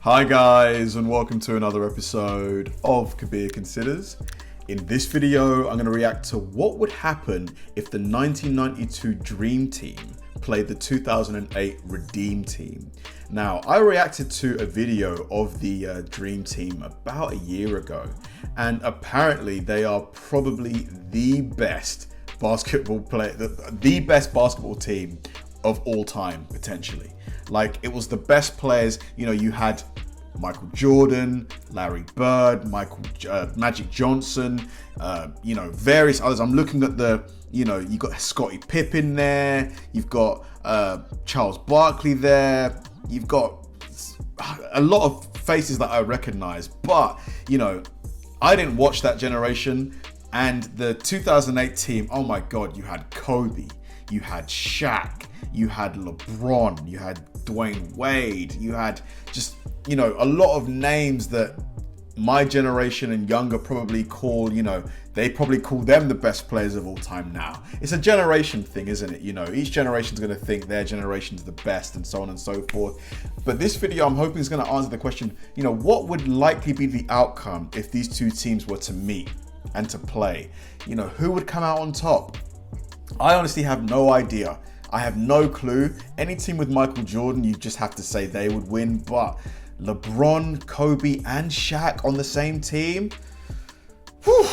Hi guys, and welcome to another episode of Kabir Considers. In this video, I'm going to react to what would happen if the 1992 Dream Team played the 2008 Redeem Team. Now, I reacted to a video of the Dream Team about a year ago, and apparently they are probably the best basketball team of all time, potentially. Like, it was the best players. You had Michael Jordan, Larry Bird, Magic Johnson, various others. I'm looking at you've got Scottie Pippen there, you've got Charles Barkley there, you've got a lot of faces that I recognize, but, I didn't watch that generation. And the 2008 team, oh my God, you had Kobe, you had Shaq, you had LeBron, you had Dwayne Wade, you had just, a lot of names that my generation and younger probably call, they probably call them the best players of all time now. It's a generation thing, isn't it? Each generation's going to think their generation's the best and so on and so forth. But this video, I'm hoping, is going to answer the question, what would likely be the outcome if these two teams were to meet and to play? Who would come out on top? I honestly have no idea. I have no clue. Any team with Michael Jordan, you just have to say they would win. But LeBron, Kobe, and Shaq on the same team? Whew.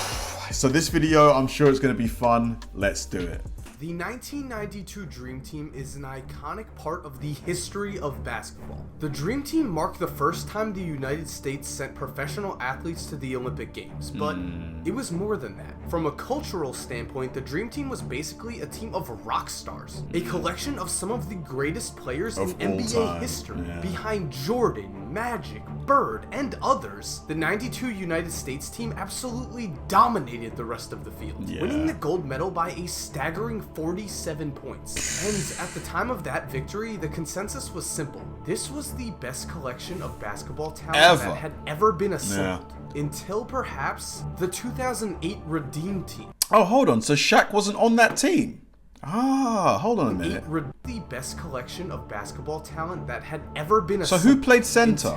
So this video, I'm sure it's going to be fun. Let's do it. The 1992 Dream Team is an iconic part of the history of basketball. The Dream Team marked the first time the United States sent professional athletes to the Olympic Games, but it was more than that. From a cultural standpoint, the Dream Team was basically a team of rock stars, a collection of some of the greatest players in NBA history. Yeah. Behind Jordan, Magic, Bird, and others, the 92 United States team absolutely dominated the rest of the field, winning the gold medal by a staggering 47 points. And at the time of that victory, the consensus was simple. This was the best collection of basketball talent that had ever been assembled. Until perhaps the 2008 Redeem Team. Oh, hold on. So Shaq wasn't on that team? Ah, hold on a minute. The best collection of basketball talent that had ever been assembled. So who played center?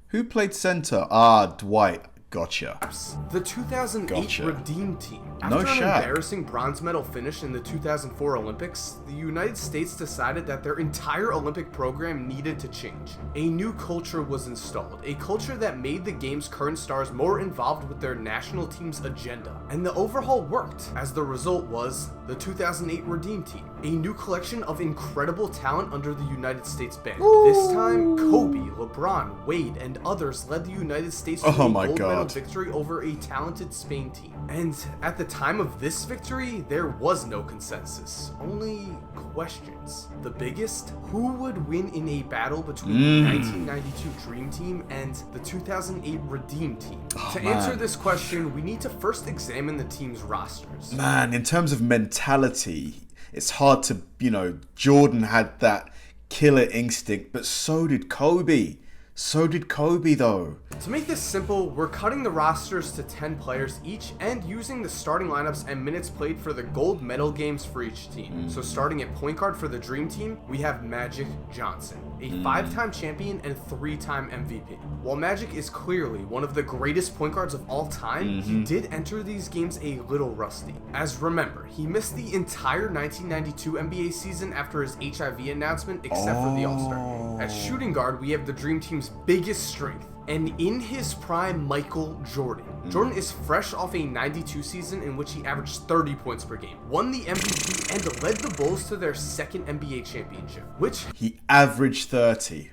Who played center? Ah, Dwight. Gotcha. The 2008 Redeem Team. After an embarrassing bronze medal finish in the 2004 Olympics, the United States decided that their entire Olympic program needed to change. A new culture was installed, a culture that made the game's current stars more involved with their national team's agenda. And the overhaul worked, as the result was the 2008 Redeem Team, a new collection of incredible talent under the United States banner. This time, Kobe, LeBron, Wade, and others led the United States to a gold medal victory over a talented Spain team. And at the time of this victory, there was no consensus, only questions. The biggest, who would win in a battle between the 1992 Dream Team and the 2008 Redeem Team? To answer this question, we need to first examine the team's rosters. Man, in terms of mentality, it's hard to, Jordan had that killer instinct, but so did Kobe. Though. To make this simple, we're cutting the rosters to 10 players each and using the starting lineups and minutes played for the gold medal games for each team. So starting at point guard for the Dream Team, we have Magic Johnson, a 5-time champion and 3-time MVP. While Magic is clearly one of the greatest point guards of all time, he did enter these games a little rusty. As remember, he missed the entire 1992 NBA season after his HIV announcement except for the All-Star. At shooting guard, we have the Dream Team's biggest strength, and in his prime, Michael Jordan. Jordan is fresh off a 92 season in which he averaged 30 points per game, won the MVP, and led the Bulls to their second NBA championship, which he averaged 30.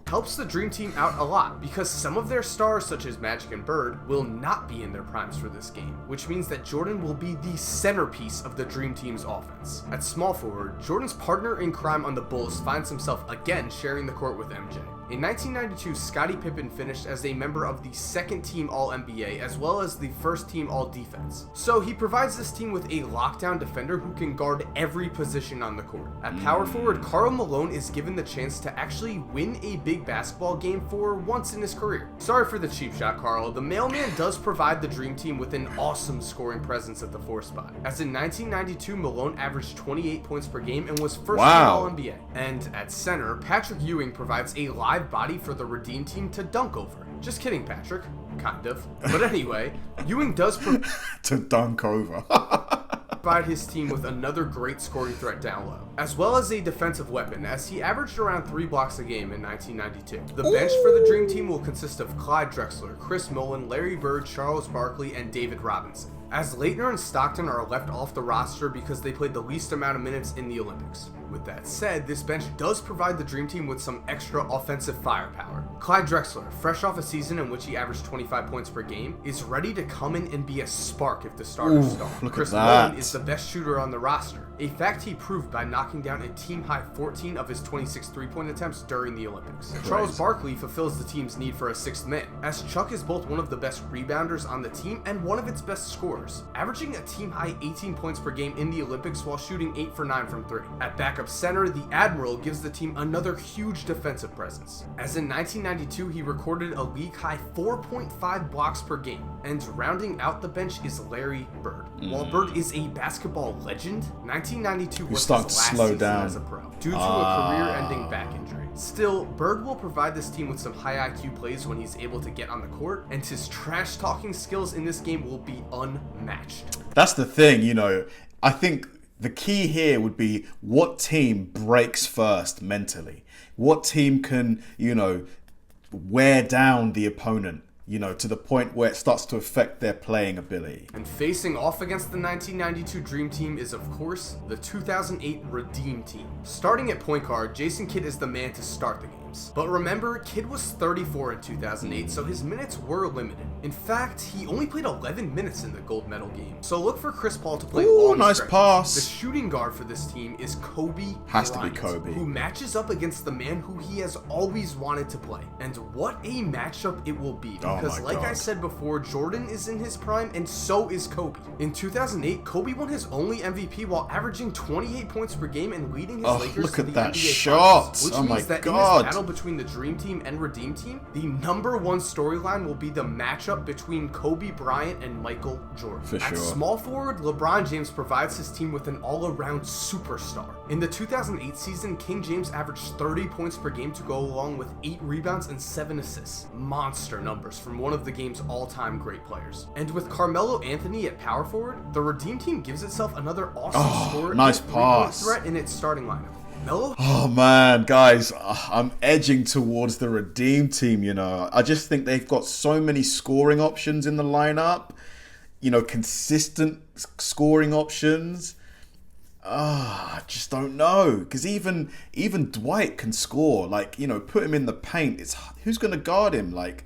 helps the Dream Team out a lot because some of their stars, such as Magic and Bird, will not be in their primes for this game, which means that Jordan will be the centerpiece of the Dream Team's offense. At small forward, Jordan's partner in crime on the Bulls finds himself again sharing the court with MJ. In 1992, Scottie Pippen finished as a member of the second team All-NBA as well as the first team All-Defense. So he provides this team with a lockdown defender who can guard every position on the court. At power forward, Karl Malone is given the chance to actually win a big basketball game for once in his career. Sorry for the cheap shot, Karl. The mailman does provide the Dream Team with an awesome scoring presence at the 4 spot. As in 1992, Malone averaged 28 points per game and was first team All-NBA. And at center, Patrick Ewing provides a live live body for the Redeem team to dunk over. Just kidding, Patrick. Kind of. But anyway, Ewing does to dunk over. provide his team with another great scoring threat down low, as well as a defensive weapon, as he averaged around 3 blocks a game in 1992. The bench for the Dream Team will consist of Clyde Drexler, Chris Mullin, Larry Bird, Charles Barkley, and David Robinson, as Leitner and Stockton are left off the roster because they played the least amount of minutes in the Olympics. With that said, this bench does provide the Dream Team with some extra offensive firepower. Clyde Drexler, fresh off a season in which he averaged 25 points per game, is ready to come in and be a spark if the starters start. Chris Mullin is the best shooter on the roster, a fact he proved by knocking down a team-high 14 of his 26 three-point attempts during the Olympics. Charles Barkley fulfills the team's need for a sixth man, as Chuck is both one of the best rebounders on the team and one of its best scorers, averaging a team-high 18 points per game in the Olympics while shooting 8 for 9 from 3. At backup center, the Admiral gives the team another huge defensive presence, as in 1992 he recorded a league-high 4.5 blocks per game, and rounding out the bench is Larry Bird. While Bird is a basketball legend, 1992 was his last season as a pro, due to a career-ending back injury. Still, Bird will provide this team with some high IQ plays when he's able to get on the court, and his trash-talking skills in this game will be unmatched. That's the thing, you know, I think the key here would be what team breaks first mentally. What team can, you know, wear down the opponent, you know, to the point where it starts to affect their playing ability. And facing off against the 1992 Dream Team is, of course, the 2008 Redeem Team. Starting at point guard, Jason Kidd is the man to start the games. But remember, Kidd was 34 in 2008, so his minutes were limited. In fact, he only played 11 minutes in the gold medal game. So look for Chris Paul to play long nice stretches. pass. The shooting guard for this team is Kobe Has Bryant, to be Kobe. who matches up against the man who he has always wanted to play. And what a matchup it will be, because like I said before, Jordan is in his prime and so is Kobe. In 2008, Kobe won his only MVP while averaging 28 points per game and leading his Lakers to the NBA Finals, which means that in this battle between the Dream Team and Redeem Team, the number one storyline will be the matchup between Kobe Bryant and Michael Jordan. For sure. At small forward, LeBron James provides his team with an all-around superstar. In the 2008 season, King James averaged 30 points per game to go along with 8 rebounds and 7 assists. Monster numbers from one of the game's all-time great players. And with Carmelo Anthony at power forward, the Redeem Team gives itself another awesome scorer nice and pass. threat in its starting lineup. Melo? Oh man, guys, I'm edging towards the Redeem Team, you know. I just think they've got so many scoring options in the lineup, you know, consistent scoring options. I just don't know, because even Dwight can score. Like, you know, put him in the paint. Who's going to guard him? Like,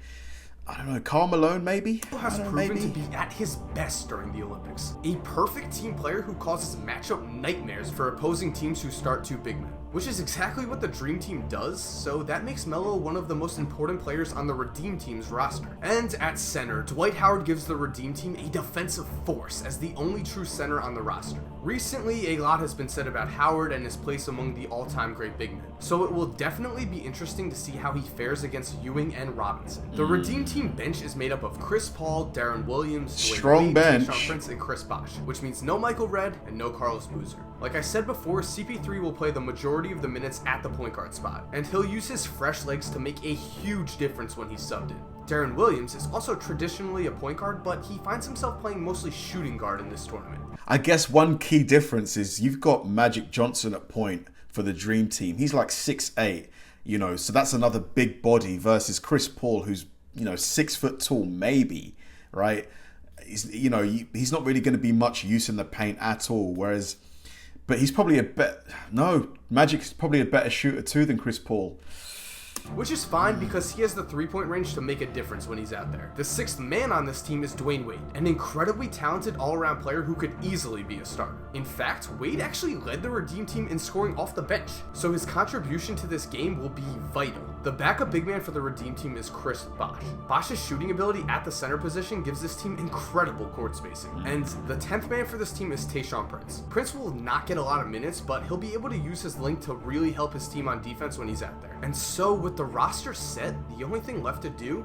I don't know, Karl Malone maybe? Has proven to be at his best during the Olympics. A perfect team player who causes matchup nightmares for opposing teams who start 2 big men, which is exactly what the Dream Team does, so that makes Melo one of the most important players on the Redeem Team's roster. And at center, Dwight Howard gives the Redeem Team a defensive force as the only true center on the roster. Recently, a lot has been said about Howard and his place among the all-time great big men, so it will definitely be interesting to see how he fares against Ewing and Robinson. The Redeem Team bench is made up of Chris Paul, Darren Williams, strong bench, Tayshaun Prince, and Chris Bosh, which means no Michael Redd and no Carlos Boozer. Like I said before, CP3 will play the majority of the minutes at the point guard spot, and he'll use his fresh legs to make a huge difference when he's subbed in. Darren Williams is also traditionally a point guard, but he finds himself playing mostly shooting guard in this tournament. I guess one key difference is you've got Magic Johnson at point for the Dream Team. He's like 6'8", you know, so that's another big body versus Chris Paul, who's, you know, 6 foot tall, maybe, right? He's not really going to be much use in the paint at all, whereas... But he's probably Magic's probably a better shooter too than Chris Paul. Which is fine because he has the 3-point range to make a difference when he's out there. The 6th man on this team is Dwayne Wade, an incredibly talented all-around player who could easily be a starter. In fact, Wade actually led the Redeem Team in scoring off the bench, so his contribution to this game will be vital. The backup big man for the Redeem Team is Chris Bosh. Bosh's shooting ability at the center position gives this team incredible court spacing. And the 10th man for this team is Tayshaun Prince. Prince will not get a lot of minutes, but he'll be able to use his length to really help his team on defense when he's out there. And so with the roster set, the only thing left to do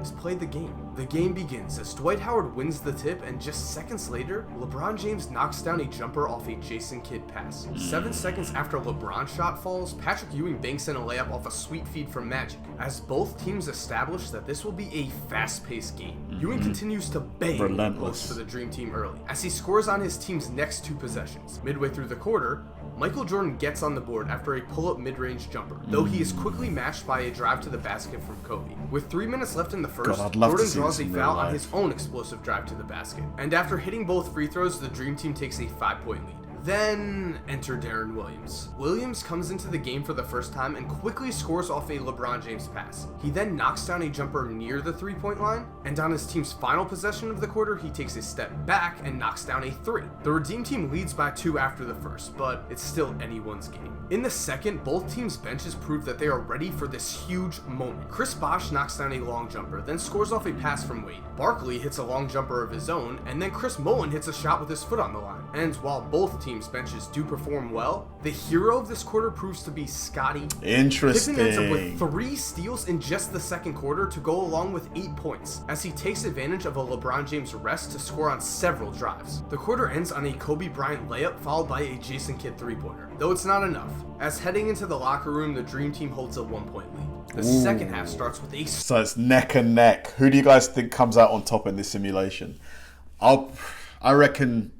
is play the game. The game begins as Dwight Howard wins the tip, and just seconds later, LeBron James knocks down a jumper off a Jason Kidd pass. 7 seconds after LeBron's shot falls, Patrick Ewing banks in a layup off a sweet feed from Magic, as both teams establish that this will be a fast-paced game. Ewing continues to bang close for the Dream Team early, as he scores on his team's next 2 possessions. Midway through the quarter, Michael Jordan gets on the board after a pull-up mid-range jumper, though he is quickly matched by a drive to the basket from Kobe. With 3 minutes left in the first, Jordan draws a foul on his own explosive drive to the basket, and after hitting both free throws, the Dream Team takes a 5-point lead. Then enter Deron Williams. Williams comes into the game for the first time and quickly scores off a LeBron James pass. He then knocks down a jumper near the 3-point line, and on his team's final possession of the quarter, he takes a step back and knocks down a 3. The Redeem Team leads by 2 after the first, but it's still anyone's game. In the second, both teams' benches prove that they are ready for this huge moment. Chris Bosh knocks down a long jumper, then scores off a pass from Wade. Barkley hits a long jumper of his own, and then Chris Mullin hits a shot with his foot on the line. And while both teams' benches do perform well, the hero of this quarter proves to be Scottie. Interesting. Pippen ends up with 3 steals in just the second quarter to go along with 8 points, as he takes advantage of a LeBron James rest to score on several drives. The quarter ends on a Kobe Bryant layup followed by a Jason Kidd 3-pointer, though it's not enough, as heading into the locker room, the Dream Team holds a 1-point lead. The second half starts with a... So it's neck and neck. Who do you guys think comes out on top in this simulation? I reckon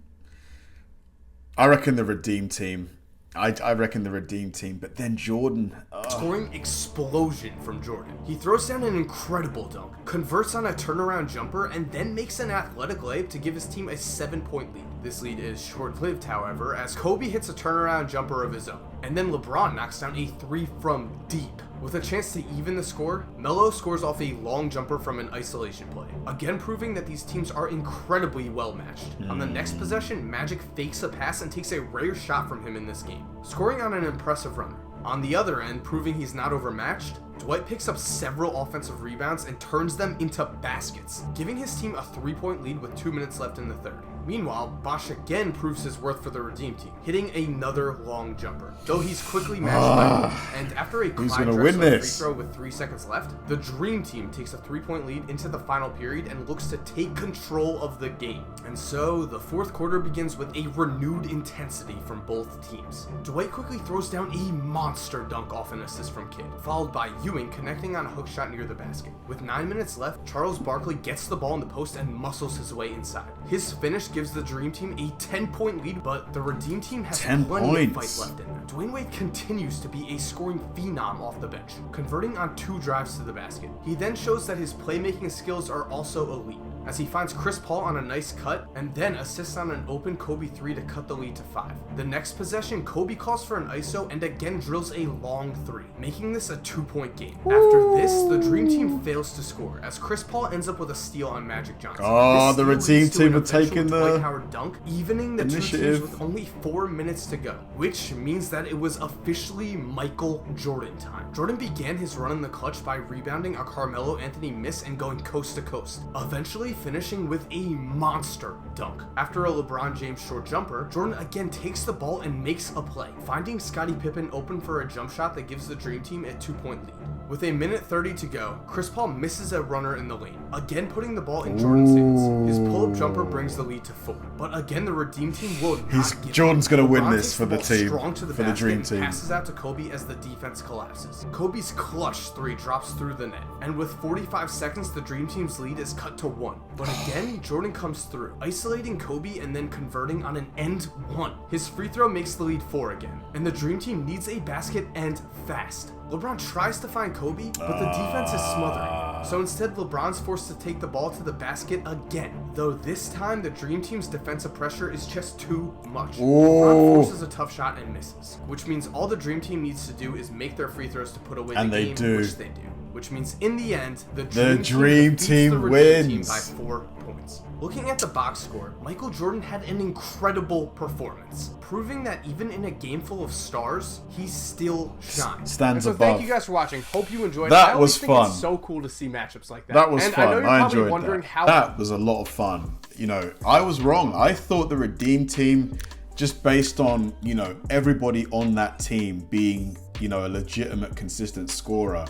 the Redeem Team. I reckon the Redeem Team, but then Jordan. Scoring explosion from Jordan. He throws down an incredible dunk, converts on a turnaround jumper, and then makes an athletic layup to give his team a 7-point lead. This lead is short-lived, however, as Kobe hits a turnaround jumper of his own, and then LeBron knocks down a 3 from deep. With a chance to even the score, Melo scores off a long jumper from an isolation play, again proving that these teams are incredibly well matched. On the next possession, Magic fakes a pass and takes a rare shot from him in this game, scoring on an impressive runner. On the other end, proving he's not overmatched, Dwight picks up several offensive rebounds and turns them into baskets, giving his team a 3-point lead with 2 minutes left in the third. Meanwhile, Bosh again proves his worth for the Redeem Team, hitting another long jumper, though he's quickly matched by him. And after a Clyde Drexler free throw with 3 seconds left, the Dream Team takes a 3-point lead into the final period and looks to take control of the game. And so, the fourth quarter begins with a renewed intensity from both teams. Dwight quickly throws down a monster dunk off an assist from Kidd, followed by Ewing connecting on a hook shot near the basket. With 9 minutes left, Charles Barkley gets the ball in the post and muscles his way inside. His finish gives the Dream Team a 10-point lead, but the Redeem Team has plenty of fight left in them. Dwayne Wade continues to be a scoring phenom off the bench, converting on 2 drives to the basket. He then shows that his playmaking skills are also elite, as he finds Chris Paul on a nice cut and then assists on an open Kobe 3 to cut the lead to 5. The next possession, Kobe calls for an ISO and again drills a long 3, making this a 2-point game. After this, the Dream Team fails to score, as Chris Paul ends up with a steal on Magic Johnson. Oh, the Redeem Team are taking the Dwight Howard dunk, evening the initiative. 2 teams with only 4 minutes to go, which means that it was officially Michael Jordan time. Jordan began his run in the clutch by rebounding a Carmelo Anthony miss and going coast to coast, eventually finishing with a monster dunk. After a LeBron James short jumper, Jordan again takes the ball and makes a play, finding Scottie Pippen open for a jump shot that gives the Dream Team a 2-point lead. With a minute 30 to go, Chris Paul misses a runner in the lane, again putting the ball in Jordan's hands. His pull-up jumper brings the lead to 4, but again the Redeem Team will not give Jordan's going to win LeBron this for the team, for the Dream Team. Passes out to Kobe as the defense collapses. Kobe's clutch 3 drops through the net, and with 45 seconds, the Dream Team's lead is cut to 1. But again, Jordan comes through, isolating Kobe and then converting on an end 1. His free throw makes the lead 4 again, and the Dream Team needs a basket and fast. LeBron tries to find Kobe, but the defense is smothering. So instead, LeBron's forced to take the ball to the basket again, though this time the Dream Team's defensive pressure is just too much. LeBron forces a tough shot and misses, which means all the Dream Team needs to do is make their free throws to put away the game, which they do. Which means in the end, the Dream Team wins by 4 points. Looking at the box score, Michael Jordan had an incredible performance, proving that even in a game full of stars, he still shines. Stands above. Thank you guys for watching. Hope you enjoyed it. That was fun. It's so cool to see matchups like that. That was fun. I know you're probably wondering how. That was a lot of fun. You know, I was wrong. I thought the Redeem Team, just based on, you know, everybody on that team being, you know, a legitimate, consistent scorer.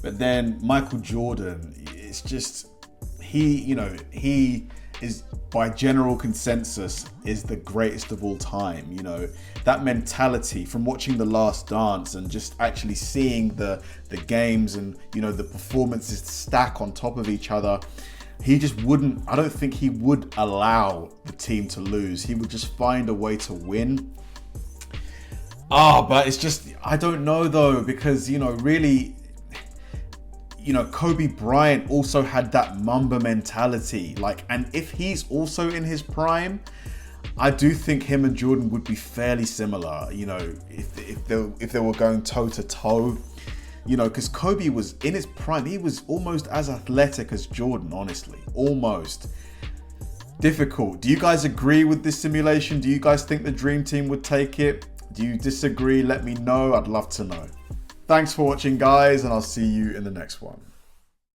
But then Michael Jordan, it's just, he is, by general consensus, is the greatest of all time. You know, that mentality from watching The Last Dance and just actually seeing the games and, you know, the performances stack on top of each other. He just wouldn't, I don't think he would allow the team to lose. He would just find a way to win. But it's just, I don't know though, because, you know, really, you know, Kobe Bryant also had that Mamba mentality. Like, and if he's also in his prime, I do think him and Jordan would be fairly similar, you know, if they were going toe to toe, you know, because Kobe was in his prime. He was almost as athletic as Jordan, honestly, almost. Difficult. Do you guys agree with this simulation? Do you guys think the Dream Team would take it? Do you disagree? Let me know. I'd love to know. Thanks for watching, guys, and I'll see you in the next one.